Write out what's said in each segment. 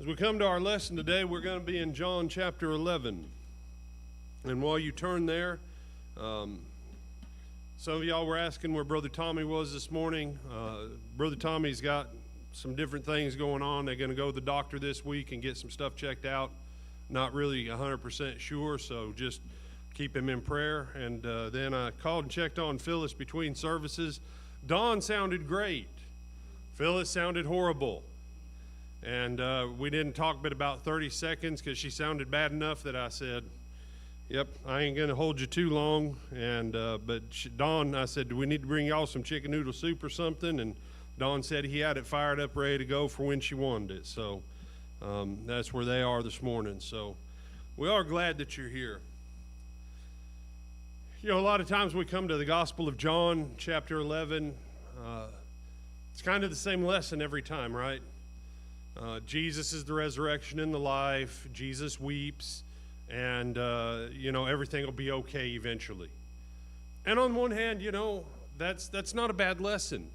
As we come to our lesson today, we're going to be in John chapter 11. And while you turn there, some of y'all were asking where Brother Tommy was this morning. Brother Tommy's got some different things going on. They're going to go to the doctor this week and get some stuff checked out. Not really 100% sure, so just keep him in prayer. And then I called and checked on Phyllis between services. Dawn sounded great. Phyllis sounded horrible. And we didn't talk but about 30 seconds because she sounded bad enough that I said, yep, I ain't going to hold you too long. And Dawn, I said, do we need to bring y'all some chicken noodle soup or something? And Dawn said he had it fired up, ready to go for when she wanted it. So that's where they are this morning. So we are glad that you're here. You know, a lot of times we come to the Gospel of John, chapter 11. It's kind of the same lesson every time, right? Jesus is the resurrection and the life. Jesus weeps, and, everything will be okay eventually. And on one hand, that's not a bad lesson.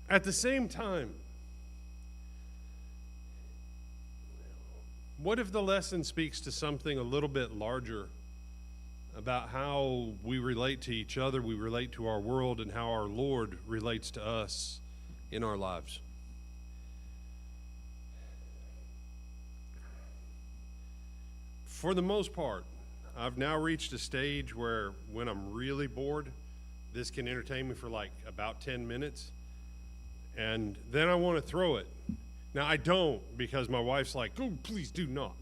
At the same time, what if the lesson speaks to something a little bit larger about how we relate to each other, we relate to our world, and how our Lord relates to us in our lives? For the most part, I've now reached a stage where when I'm really bored, this can entertain me for like about 10 minutes, and then I want to throw it. Now, I don't, because my wife's like, oh, please do not.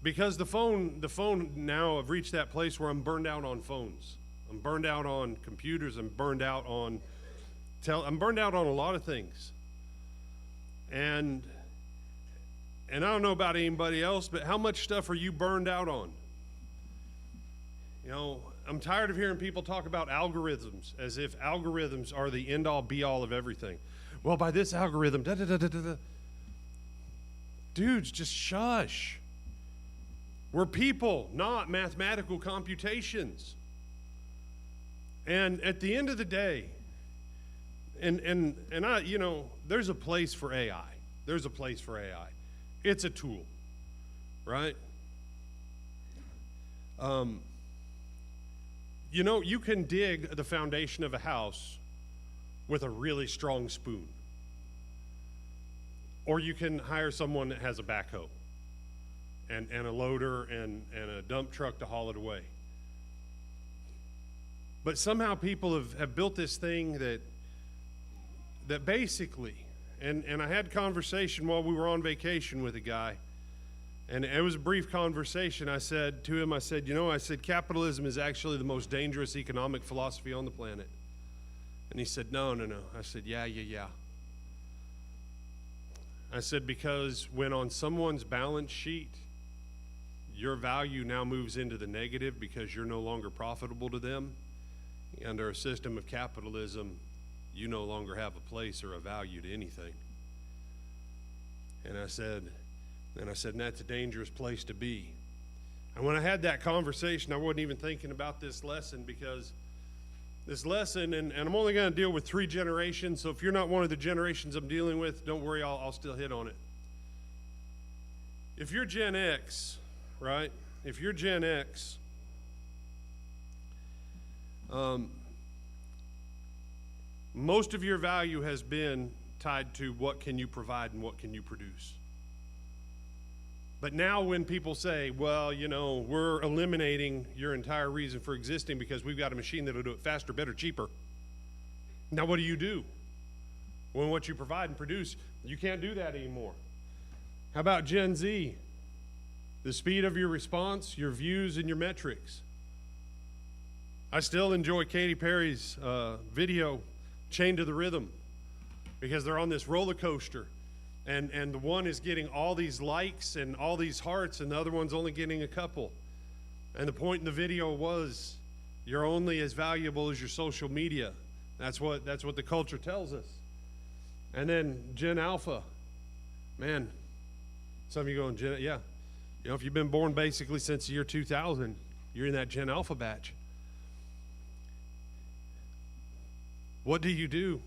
Because the phone now, I've reached that place where I'm burned out on phones. I'm burned out on computers. I'm burned out on a lot of things. And I don't know about anybody else, but how much stuff are you burned out on? I'm tired of hearing people talk about algorithms as if algorithms are the end-all, be-all of everything. Well, by this algorithm, da-da-da-da-da-da. Dudes, just shush. We're people, not mathematical computations. And at the end of the day, and I, there's a place for AI. There's a place for AI. It's a tool, right? You can dig the foundation of a house with a really strong spoon. Or you can hire someone that has a backhoe and a loader and a dump truck to haul it away. But somehow people have built this thing that basically, and I had conversation while we were on vacation with a guy, and it was a brief conversation. I said to him, I said, capitalism is actually the most dangerous economic philosophy on the planet. And he said, no. I said, yeah. I said, because when on someone's balance sheet, your value now moves into the negative because you're no longer profitable to them, under a system of capitalism, you no longer have a place or a value to anything. And I said, that's a dangerous place to be. And when I had that conversation, I wasn't even thinking about this lesson, because this lesson, and I'm only going to deal with 3 generations, so if you're not one of the generations I'm dealing with, don't worry, I'll still hit on it. If you're Gen X, right? If you're Gen X, most of your value has been tied to what can you provide and what can you produce. But now when people say, well, we're eliminating your entire reason for existing because we've got a machine that'll do it faster, better, cheaper. Now what do? When what you provide and produce, you can't do that anymore. How about Gen Z? The speed of your response, your views, and your metrics. I still enjoy Katy Perry's video, Chained to the Rhythm, because they're on this roller coaster. And the one is getting all these likes and all these hearts, and the other one's only getting a couple. And the point in the video was, you're only as valuable as your social media. That's what the culture tells us. And then Gen Alpha, man, some of you going, yeah. If you've been born basically since the year 2000, you're in that Gen Alpha batch. What do?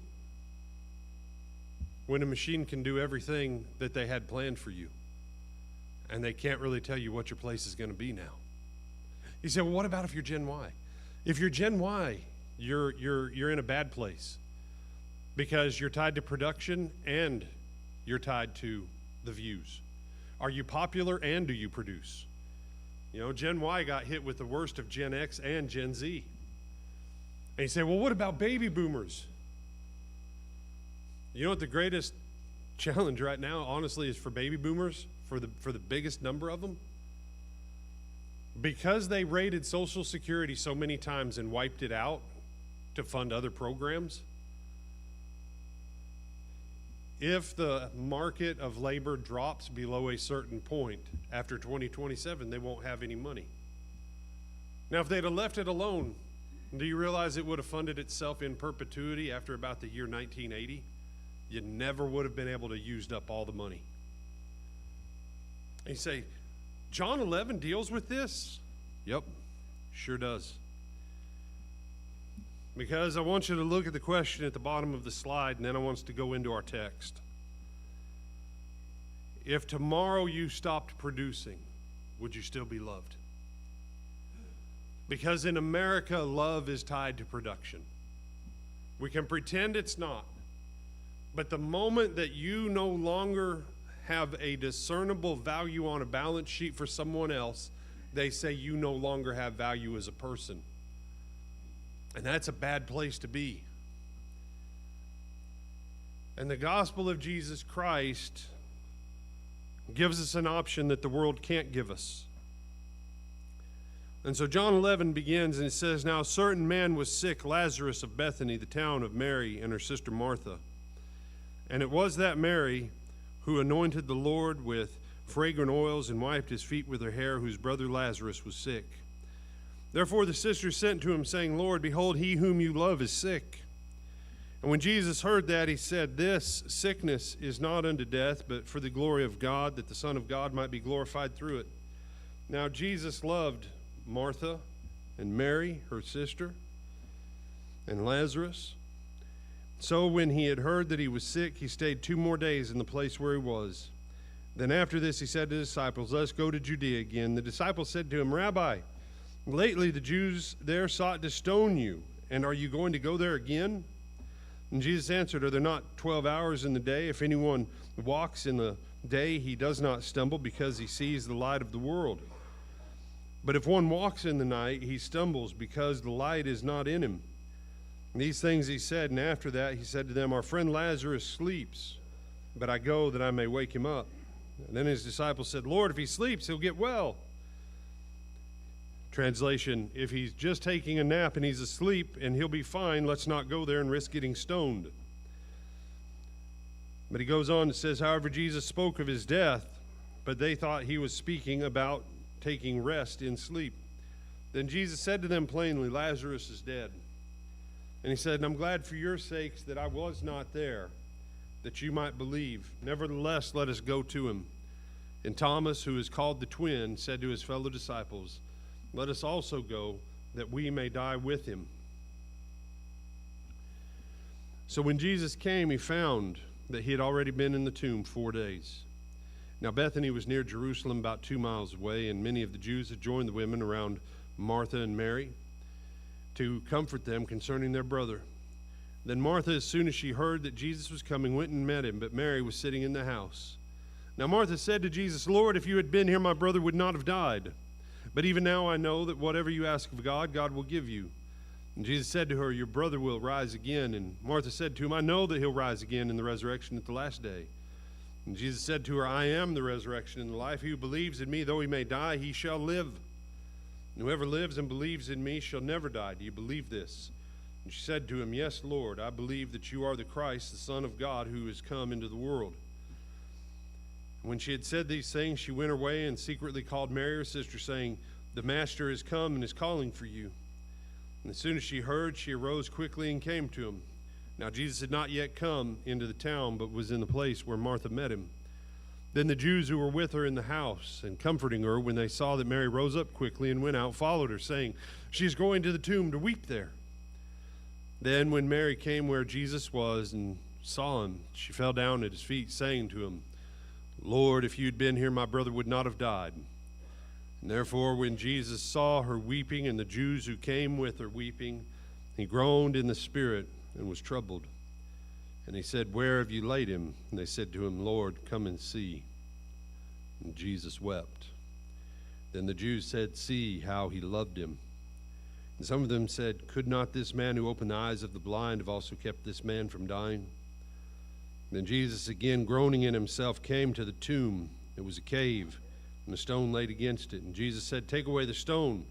when a machine can do everything that they had planned for you, and they can't really tell you what your place is going to be now? You say, well, what about if you're Gen Y? If you're Gen Y, you're in a bad place because you're tied to production and you're tied to the views. Are you popular and do you produce? You know, Gen Y got hit with the worst of Gen X and Gen Z. And you say, well, what about baby boomers? You know what the greatest challenge right now, honestly, is for baby boomers, for the biggest number of them? Because they raided Social Security so many times and wiped it out to fund other programs, if the market of labor drops below a certain point after 2027, they won't have any money. Now, if they'd have left it alone, do you realize it would have funded itself in perpetuity after about the year 1980? You never would have been able to use up all the money. And you say, John 11 deals with this? Yep, sure does. Because I want you to look at the question at the bottom of the slide, and then I want us to go into our text. If tomorrow you stopped producing, would you still be loved? Because in America, love is tied to production. We can pretend it's not. But the moment that you no longer have a discernible value on a balance sheet for someone else, they say you no longer have value as a person. And that's a bad place to be. And the gospel of Jesus Christ gives us an option that the world can't give us. And so John 11 begins and it says, now a certain man was sick, Lazarus of Bethany, the town of Mary and her sister Martha. And it was that Mary who anointed the Lord with fragrant oils and wiped his feet with her hair, whose brother Lazarus was sick. Therefore the sisters sent to him, saying, Lord, behold, he whom you love is sick. And when Jesus heard that, he said, this sickness is not unto death, but for the glory of God, that the Son of God might be glorified through it. Now Jesus loved Martha and Mary, her sister, and Lazarus. So when he had heard that he was sick, he stayed 2 more days in the place where he was. Then after this he said to his disciples, let us go to Judea again. The disciples said to him, Rabbi, lately the Jews there sought to stone you, and are you going to go there again? And Jesus answered, are there not 12 hours in the day? If anyone walks in the day, he does not stumble because he sees the light of the world. But if one walks in the night, he stumbles because the light is not in him. And these things he said, and after that he said to them, our friend Lazarus sleeps, but I go that I may wake him up. And then his disciples said, Lord, if he sleeps, he'll get well. Translation, if he's just taking a nap and he's asleep and he'll be fine, let's not go there and risk getting stoned. But he goes on and says, however, Jesus spoke of his death, but they thought he was speaking about taking rest in sleep. Then Jesus said to them plainly, Lazarus is dead. And he said, and I'm glad for your sakes that I was not there, that you might believe. Nevertheless, let us go to him. And Thomas, who is called the twin, said to his fellow disciples, let us also go, that we may die with him. So when Jesus came, he found that he had already been in the tomb 4 days. Now Bethany was near Jerusalem, about 2 miles away, and many of the Jews had joined the women around Martha and Mary to comfort them concerning their brother. Then Martha, as soon as she heard that Jesus was coming, went and met him, but Mary was sitting in the house. Now Martha said to Jesus, Lord, if you had been here, my brother would not have died. But even now I know that whatever you ask of God, God will give you. And Jesus said to her, your brother will rise again. And Martha said to him, I know that he'll rise again in the resurrection at the last day. And Jesus said to her, I am the resurrection and the life. He who believes in me, though he may die, he shall live. And whoever lives and believes in me shall never die. Do you believe this? And she said to him, yes, Lord, I believe that you are the Christ, the Son of God, who has come into the world. When she had said these things, she went her way and secretly called Mary, her sister, saying, the Master has come and is calling for you. And as soon as she heard, she arose quickly and came to him. Now Jesus had not yet come into the town, but was in the place where Martha met him. Then the Jews who were with her in the house and comforting her, when they saw that Mary rose up quickly and went out, followed her, saying, she is going to the tomb to weep there. Then when Mary came where Jesus was and saw him, she fell down at his feet, saying to him, Lord, if you'd been here, my brother would not have died. And therefore, when Jesus saw her weeping, and the Jews who came with her weeping, he groaned in the spirit and was troubled. And he said, Where have you laid him? And they said to him, Lord, come and see. And Jesus wept. Then the Jews said, See how he loved him. And some of them said, Could not this man who opened the eyes of the blind have also kept this man from dying? Then Jesus, again groaning in himself, came to the tomb. It was a cave, and a stone laid against it. And Jesus said, Take away the stone.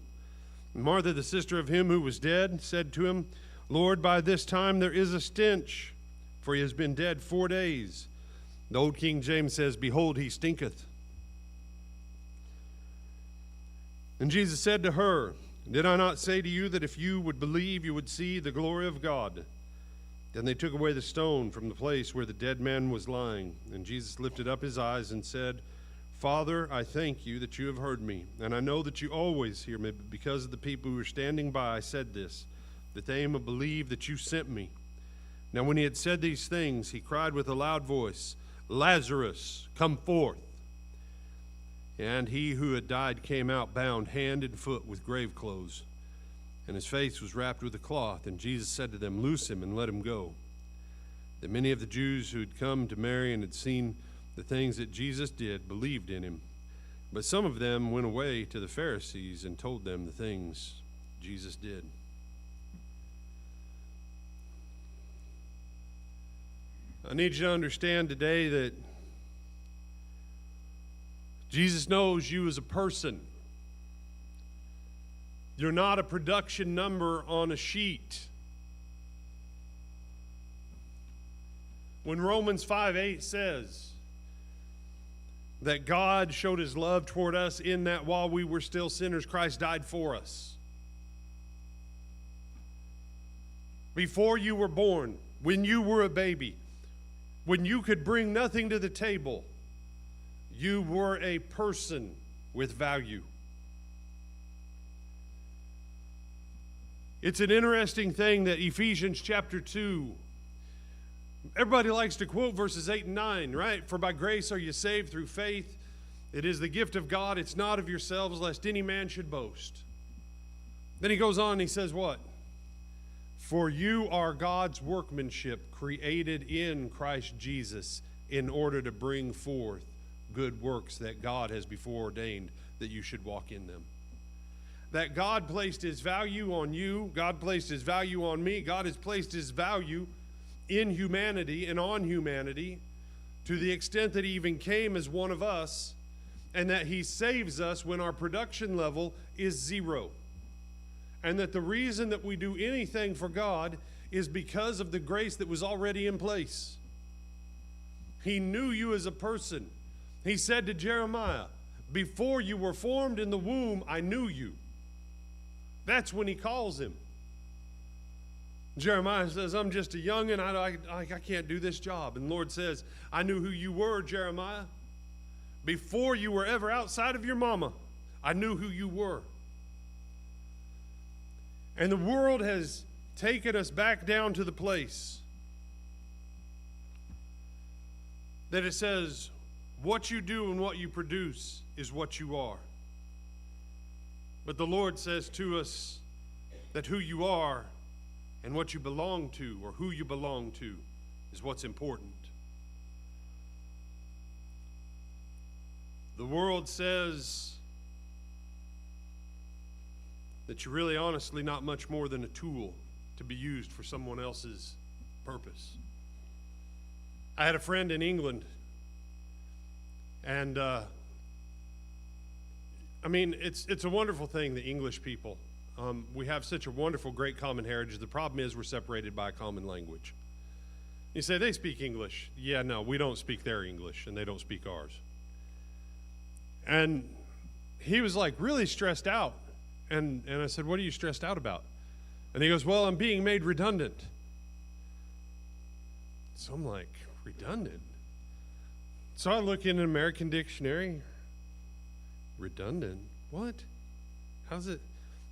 And Martha, the sister of him who was dead, said to him, Lord, by this time there is a stench, for he has been dead 4 days. The old King James says, Behold, he stinketh. And Jesus said to her, Did I not say to you that if you would believe, you would see the glory of God? Then they took away the stone from the place where the dead man was lying. And Jesus lifted up his eyes and said, Father, I thank you that you have heard me, and I know that you always hear me, but because of the people who are standing by, I said this, that they may believe that you sent me. Now when he had said these things, he cried with a loud voice, Lazarus, come forth. And he who had died came out, bound hand and foot with grave clothes, and his face was wrapped with a cloth. And Jesus said to them, Loose him and let him go. Then many of the Jews who had come to Mary and had seen the things that Jesus did believed in him. But some of them went away to the Pharisees and told them the things Jesus did. I need you to understand today that Jesus knows you as a person. You're not a production number on a sheet. When Romans 5:8 says that God showed his love toward us in that while we were still sinners, Christ died for us. Before you were born, when you were a baby, when you could bring nothing to the table, you were a person with value. It's an interesting thing that Ephesians chapter 2, everybody likes to quote verses 8 and 9, right? For by grace are you saved through faith. It is the gift of God. It's not of yourselves, lest any man should boast. Then he goes on and he says what? For you are God's workmanship, created in Christ Jesus, in order to bring forth good works that God has before ordained that you should walk in them. That God placed his value on you, God placed his value on me, God has placed his value in humanity and on humanity to the extent that he even came as one of us, and that he saves us when our production level is zero. And that the reason that we do anything for God is because of the grace that was already in place. He knew you as a person. He said to Jeremiah, before you were formed in the womb, I knew you. That's when he calls him. Jeremiah says, I'm just a youngin', I can't do this job. And the Lord says, I knew who you were, Jeremiah. Before you were ever outside of your mama, I knew who you were. And the world has taken us back down to the place that it says, what you do and what you produce is what you are. But the Lord says to us that who you are and what you belong to, or who you belong to, is what's important. The world says that you're really honestly not much more than a tool to be used for someone else's purpose. I had a friend in England, and it's a wonderful thing, the English people. We have such a wonderful, great common heritage. The problem is we're separated by a common language. You say, they speak English. Yeah, no, we don't speak their English, and they don't speak ours. And he was like really stressed out. And I said, what are you stressed out about? And he goes, well, I'm being made redundant. So I'm like, redundant? So I look in an American dictionary. Redundant? What? How's it?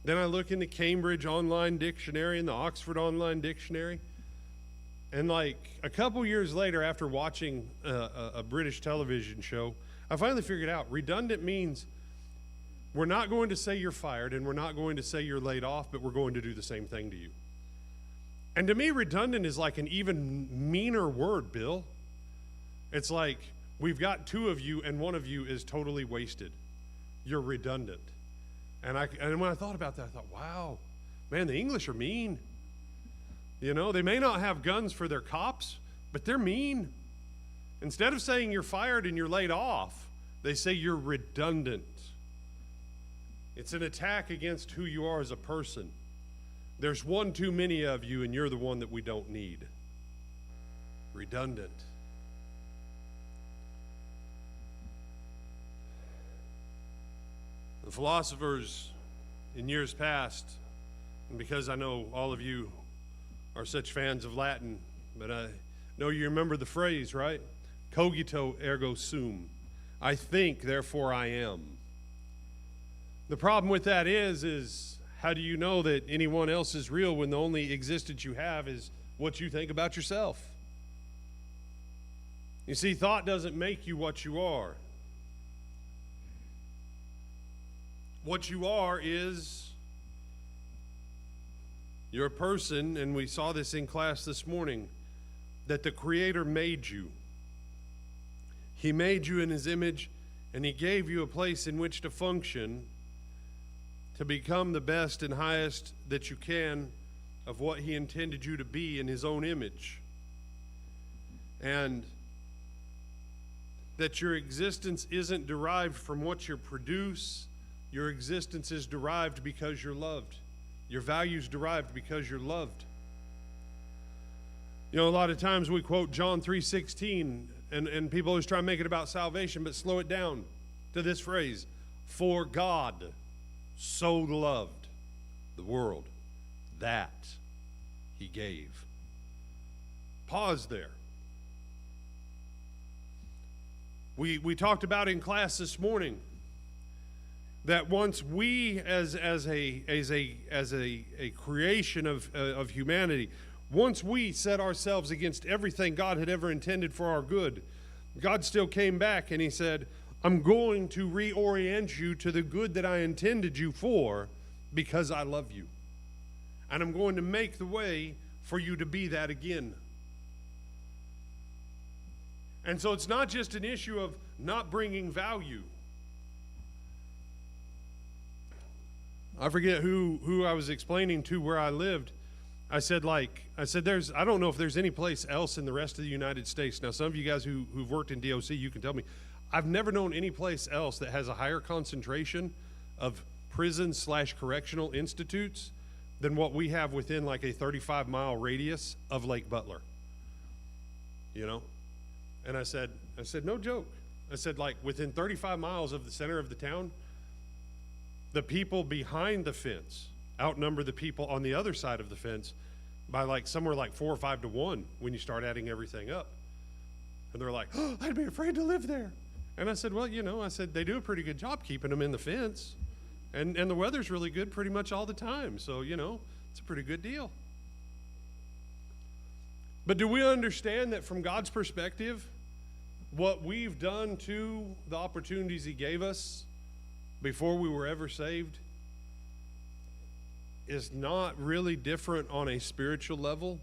Then I look in the Cambridge Online Dictionary and the Oxford Online Dictionary. And like a couple years later, after watching a British television show, I finally figured out redundant means we're not going to say you're fired and we're not going to say you're laid off, but we're going to do the same thing to you. And to me, redundant is like an even meaner word, Bill. It's like we've got two of you and one of you is totally wasted. You're redundant. And when I thought about that, I thought, wow, man, the English are mean. You know, they may not have guns for their cops, but they're mean. Instead of saying you're fired and you're laid off, they say you're redundant. It's an attack against who you are as a person. There's one too many of you, and you're the one that we don't need. Redundant. The philosophers in years past, and because I know all of you are such fans of Latin, but I know you remember the phrase, right? Cogito ergo sum. I think, therefore I am. The problem with that is how do you know that anyone else is real when the only existence you have is what you think about yourself? You see, thought doesn't make you what you are. What you are is you're a person, and we saw this in class this morning, that the Creator made you. He made you in His image, and He gave you a place in which to function to become the best and highest that you can of what He intended you to be in His own image. And that your existence isn't derived from what you produce. Your existence is derived because you're loved. Your value's derived because you're loved. You know, a lot of times we quote John 3:16, and people always try to make it about salvation, but slow it down to this phrase: for God so loved the world that He gave. Pause there. We talked about in class this morning that once we as a creation of humanity, once we set ourselves against everything God had ever intended for our good, God still came back and He said, I'm going to reorient you to the good that I intended you for because I love you. And I'm going to make the way for you to be that again. And so it's not just an issue of not bringing value. I forget who I was explaining to where I lived. I said I don't know if there's any place else in the rest of the United States. Now, some of you guys who've worked in DOC, you can tell me. I've never known any place else that has a higher concentration of prison/correctional institutes than what we have within like a 35-mile radius of Lake Butler. You know? And I said, no joke. I said, like, within 35 miles of the center of the town, the people behind the fence outnumber the people on the other side of the fence by like somewhere like 4 or 5 to 1 when you start adding everything up. And they're like, oh, I'd be afraid to live there. And I said, well, you know, they do a pretty good job keeping them in the fence. And the weather's really good pretty much all the time. So, you know, it's a pretty good deal. But do we understand that from God's perspective, what we've done to the opportunities He gave us before we were ever saved is not really different on a spiritual level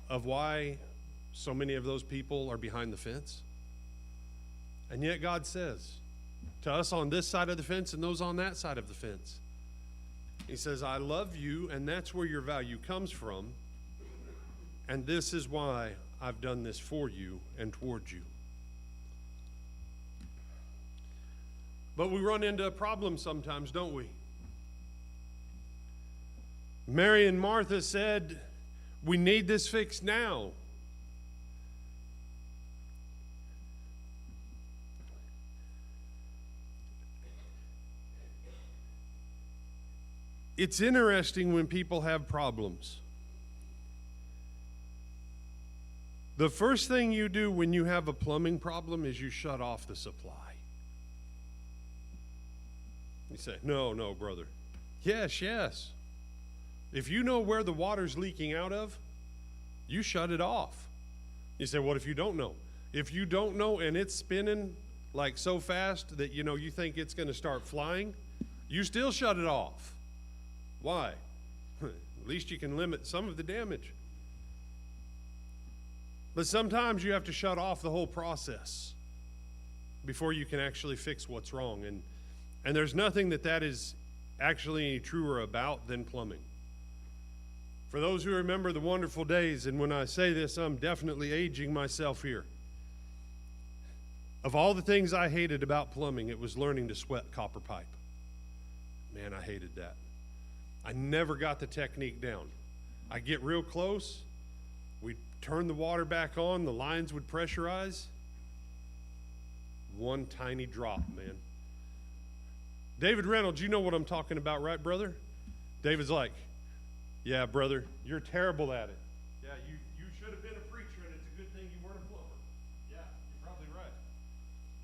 of why so many of those people are behind the fence? And yet God says to us on this side of the fence and those on that side of the fence, He says, I love you, and that's where your value comes from, and this is why I've done this for you and towards you. But we run into a problem sometimes, don't we? Mary and Martha said, we need this fixed now. It's interesting when people have problems. The first thing you do when you have a plumbing problem is you shut off the supply. You say, no, brother. Yes. If you know where the water's leaking out of, You shut it off. You say, what if you don't know? If you don't know and it's spinning like so fast that you think it's going to start flying, you still shut it off. Why? At least you can limit some of the damage. But sometimes you have to shut off the whole process before you can actually fix what's wrong. And there's nothing that is actually any truer about than plumbing. For those who remember the wonderful days, and when I say this, I'm definitely aging myself here. Of all the things I hated about plumbing, it was learning to sweat copper pipe. Man, I hated that. I never got the technique down. I'd get real close, we'd turn the water back on, the lines would pressurize. One tiny drop, man. David Reynolds, you know what I'm talking about, right, brother? David's like, yeah, brother, you're terrible at it. Yeah, you should have been a preacher, and it's a good thing you weren't a plumber. Yeah, you're probably right.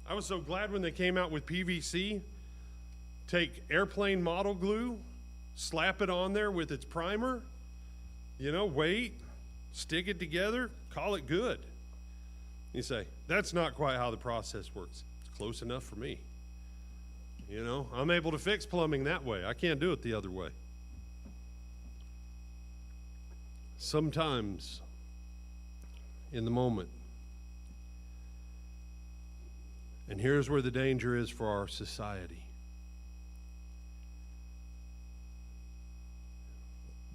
I was so glad when they came out with PVC. Take airplane model glue, slap it on there with its primer, wait, stick it together, call it good. You say, that's not quite how the process works. It's close enough for me. I'm able to fix plumbing that way. I can't do it the other way. Sometimes, in the moment, and here's where the danger is for our society.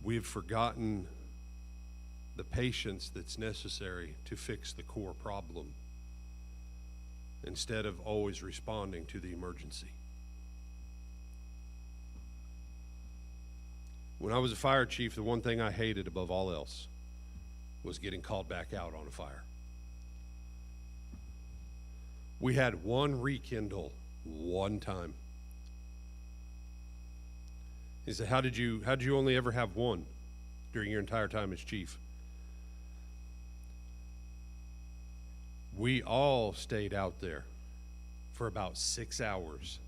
We've forgotten the patience that's necessary to fix the core problem instead of always responding to the emergency. When I was a fire chief, the one thing I hated above all else was getting called back out on a fire. We had one rekindle one time. He said, how did you only ever have one during your entire time as chief? We all stayed out there for about 6 hours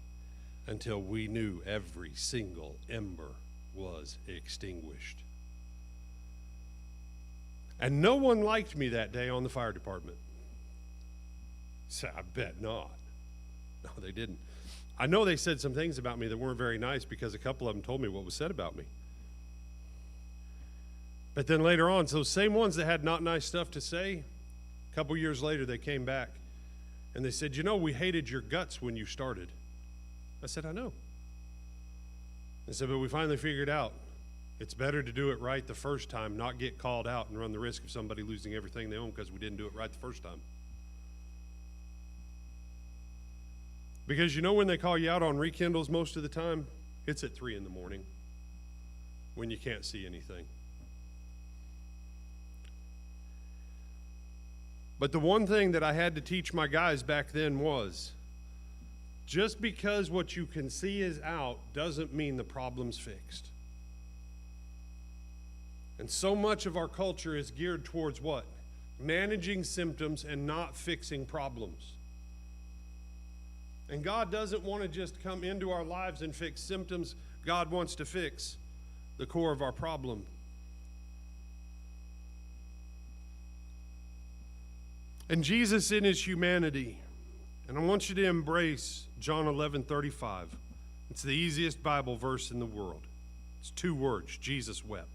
until we knew every single ember was extinguished. And no one liked me that day on the fire department. So I bet not. No, they didn't. I know they said some things about me that weren't very nice because a couple of them told me what was said about me. But then later on, those same ones that had not nice stuff to say, a couple years later they came back and they said, we hated your guts when you started. I said, I know. They said, but we finally figured out it's better to do it right the first time, not get called out and run the risk of somebody losing everything they own because we didn't do it right the first time. Because when they call you out on rekindles most of the time, it's at 3 in the morning when you can't see anything. But the one thing that I had to teach my guys back then was, just because what you can see is out doesn't mean the problem's fixed. And so much of our culture is geared towards what? Managing symptoms and not fixing problems. And God doesn't want to just come into our lives and fix symptoms. God wants to fix the core of our problem. And Jesus in his humanity, and I want you to embrace John 11:35. It's the easiest Bible verse in the world. It's 2 words, Jesus wept.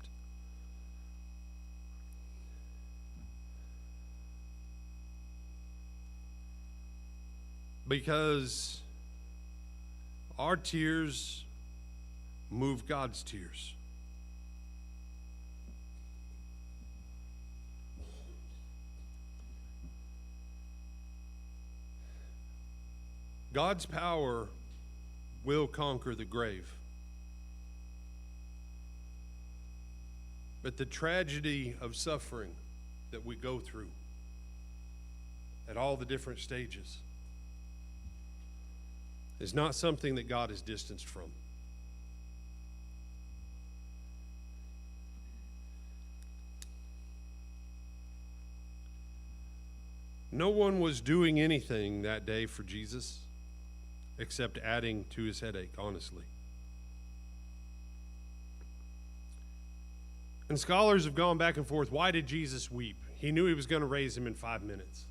Because our tears move God's tears. God's power will conquer the grave. But the tragedy of suffering that we go through at all the different stages is not something that God is distanced from. No one was doing anything that day for Jesus except adding to his headache, honestly. And scholars have gone back and forth. Why did Jesus weep? He knew he was going to raise him in 5 minutes.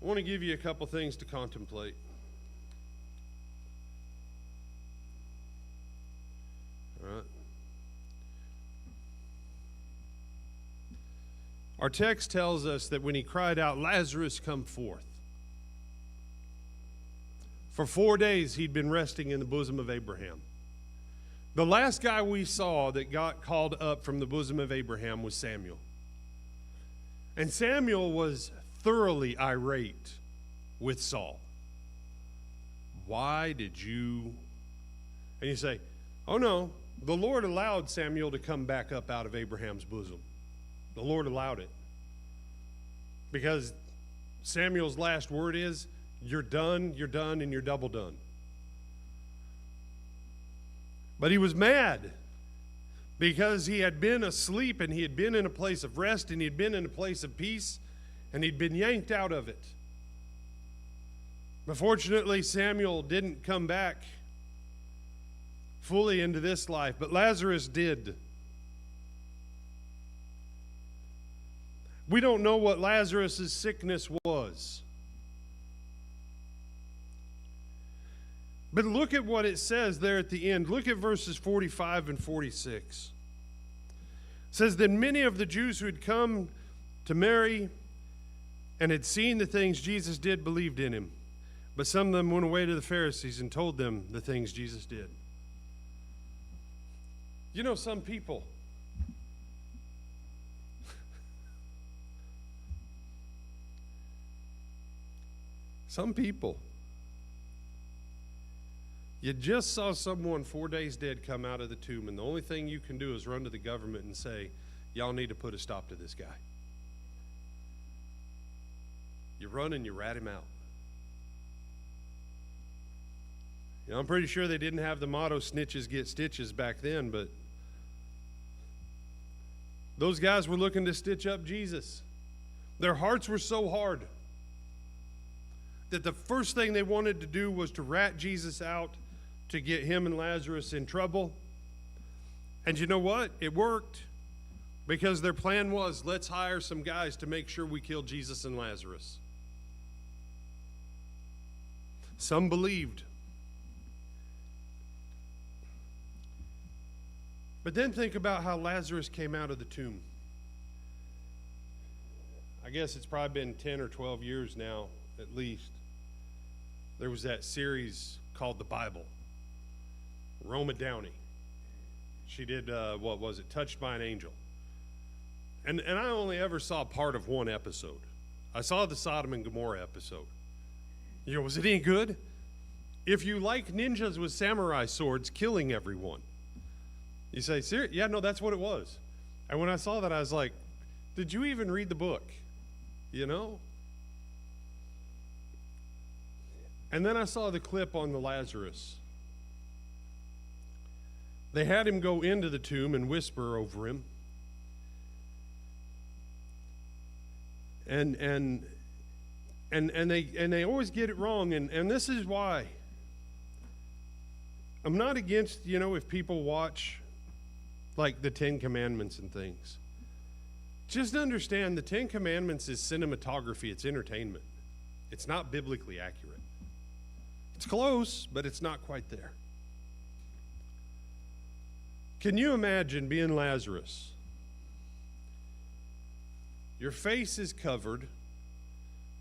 I want to give you a couple things to contemplate. All right. Our text tells us that when he cried out, "Lazarus, come forth." For 4 days he'd been resting in the bosom of Abraham. The last guy we saw that got called up from the bosom of Abraham was Samuel. And Samuel was thoroughly irate with Saul. Why did you? And you say, oh no, the Lord allowed Samuel to come back up out of Abraham's bosom. The Lord allowed it. Because Samuel's last word is, you're done, and you're double done. But he was mad because he had been asleep and he had been in a place of rest and he had been in a place of peace and he'd been yanked out of it. But fortunately, Samuel didn't come back fully into this life, but Lazarus did. We don't know what Lazarus' sickness was. But look at what it says there at the end. Look at verses 45 and 46. It says, then many of the Jews who had come to Mary and had seen the things Jesus did believed in him. But some of them went away to the Pharisees and told them the things Jesus did. You know, some people, you just saw someone 4 days dead come out of the tomb, and the only thing you can do is run to the government and say, y'all need to put a stop to this guy. You run and you rat him out. You know, I'm pretty sure they didn't have the motto, snitches get stitches, back then, but those guys were looking to stitch up Jesus. Their hearts were so hard that the first thing they wanted to do was to rat Jesus out to get him and Lazarus in trouble. And you know what? It worked, because their plan was, let's hire some guys to make sure we kill Jesus and Lazarus. Some believed. But then think about how Lazarus came out of the tomb. I guess it's probably been 10 or 12 years now, at least. There was that series called The Bible. Roma Downey. She did, Touched by an Angel. And I only ever saw part of one episode. I saw the Sodom and Gomorrah episode. You know, was it any good? If you like ninjas with samurai swords killing everyone, you say, serious? Yeah, no, that's what it was. And when I saw that, I was like, did you even read the book? You know? And then I saw the clip on the Lazarus. They had him go into the tomb and whisper over him. And they always get it wrong, and this is why. I'm not against, you know, if people watch like the Ten Commandments and things. Just understand the Ten Commandments is cinematography, it's entertainment. It's not biblically accurate. It's close, but it's not quite there. Can you imagine being Lazarus? Your face is covered.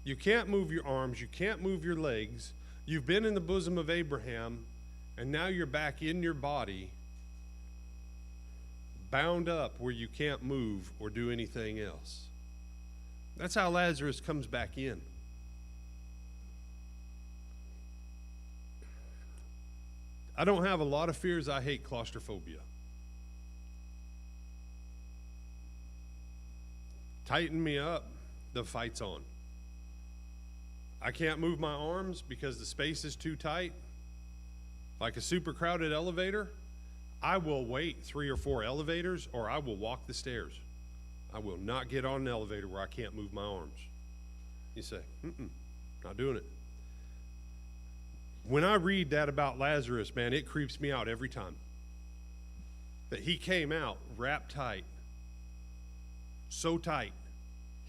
You can't move your arms. You can't move your legs. You've been in the bosom of Abraham, and now you're back in your body, bound up where you can't move or do anything else. That's how Lazarus comes back in. I don't have a lot of fears. I hate claustrophobia. Tighten me up, the fight's on. I can't move my arms because the space is too tight. Like a super crowded elevator, I will wait 3 or 4 elevators, or I will walk the stairs. I will not get on an elevator where I can't move my arms. You say, not doing it. When I read that about Lazarus, man, it creeps me out every time. That he came out wrapped tight, so tight,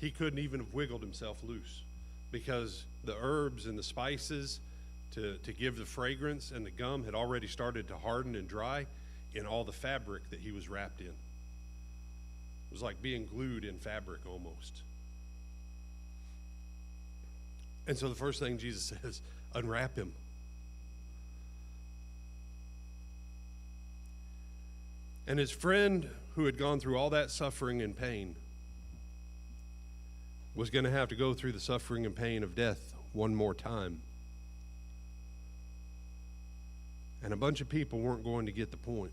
he couldn't even have wiggled himself loose, because the herbs and the spices to give the fragrance and the gum had already started to harden and dry in all the fabric that he was wrapped in. It was like being glued in fabric almost. And so the first thing Jesus says, unwrap him. And his friend, who had gone through all that suffering and pain, was going to have to go through the suffering and pain of death one more time. And a bunch of people weren't going to get the point.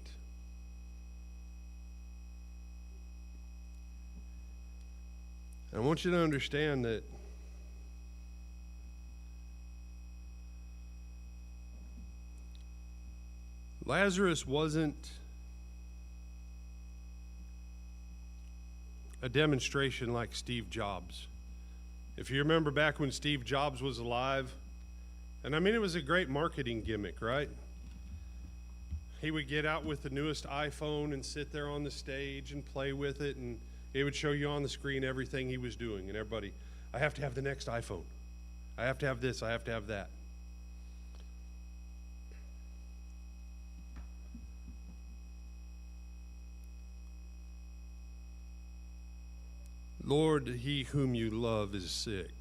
And I want you to understand that Lazarus wasn't a demonstration like Steve Jobs. If you remember back when Steve Jobs was alive, and I mean, it was a great marketing gimmick, right? He would get out with the newest iPhone and sit there on the stage and play with it, and it would show you on the screen everything he was doing. And everybody, I have to have the next iPhone. I have to have this, I have to have that. Lord, he whom you love is sick.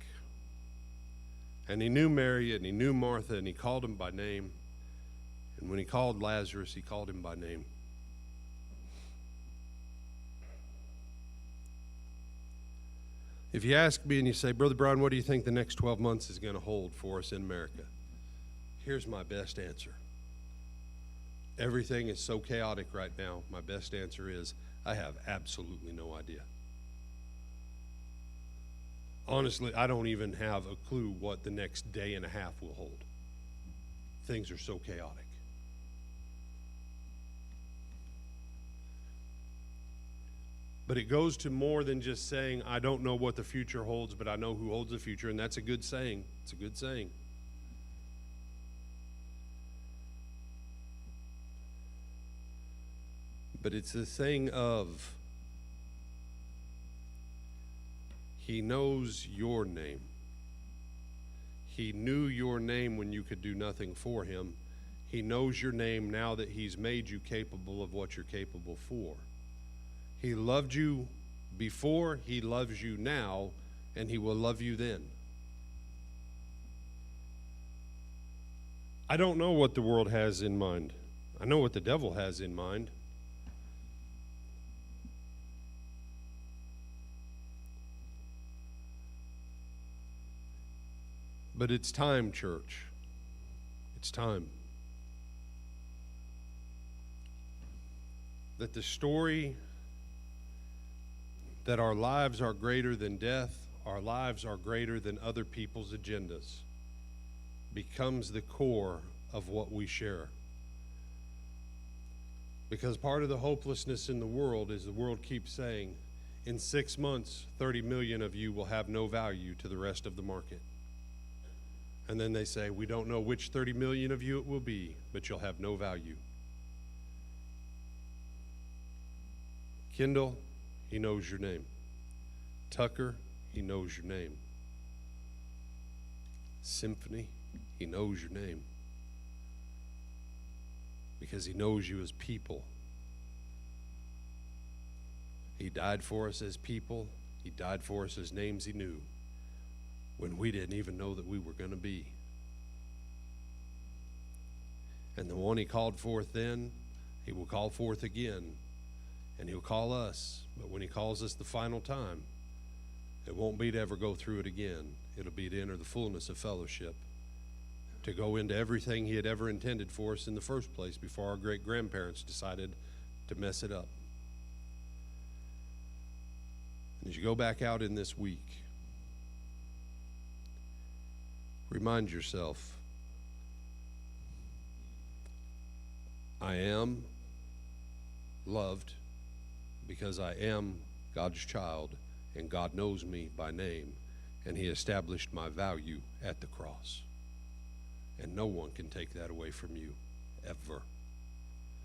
And he knew Mary and he knew Martha, and he called them by name. And when he called Lazarus, he called him by name. If you ask me and you say, Brother Brian, what do you think the next 12 months is going to hold for us in America? Here's my best answer. Everything is so chaotic right now. My best answer is, I have absolutely no idea. Honestly, I don't even have a clue what the next day and a half will hold. Things are so chaotic. But it goes to more than just saying, I don't know what the future holds, but I know who holds the future, and that's a good saying. It's a good saying. But it's the thing of, he knows your name. He knew your name when you could do nothing for him. He knows your name now that he's made you capable of what you're capable for. He loved you before, he loves you now, and he will love you then. I don't know what the world has in mind. I know what the devil has in mind. But it's time, church. It's time. That the story that our lives are greater than death, our lives are greater than other people's agendas, becomes the core of what we share. Because part of the hopelessness in the world is the world keeps saying, in 6 months, 30 million of you will have no value to the rest of the market. And then they say, we don't know which 30 million of you it will be, but you'll have no value. Kendall, he knows your name. Tucker, he knows your name. Symphony, he knows your name. Because he knows you as people. He died for us as people. He died for us as names he knew, when we didn't even know that we were going to be. And the one he called forth then, he will call forth again, and he'll call us. But when he calls us the final time, it won't be to ever go through it again. It'll be to enter the fullness of fellowship, to go into everything he had ever intended for us in the first place before our great-grandparents decided to mess it up. And as you go back out in this week, remind yourself, I am loved because I am God's child, and God knows me by name, and he established my value at the cross. And no one can take that away from you, ever.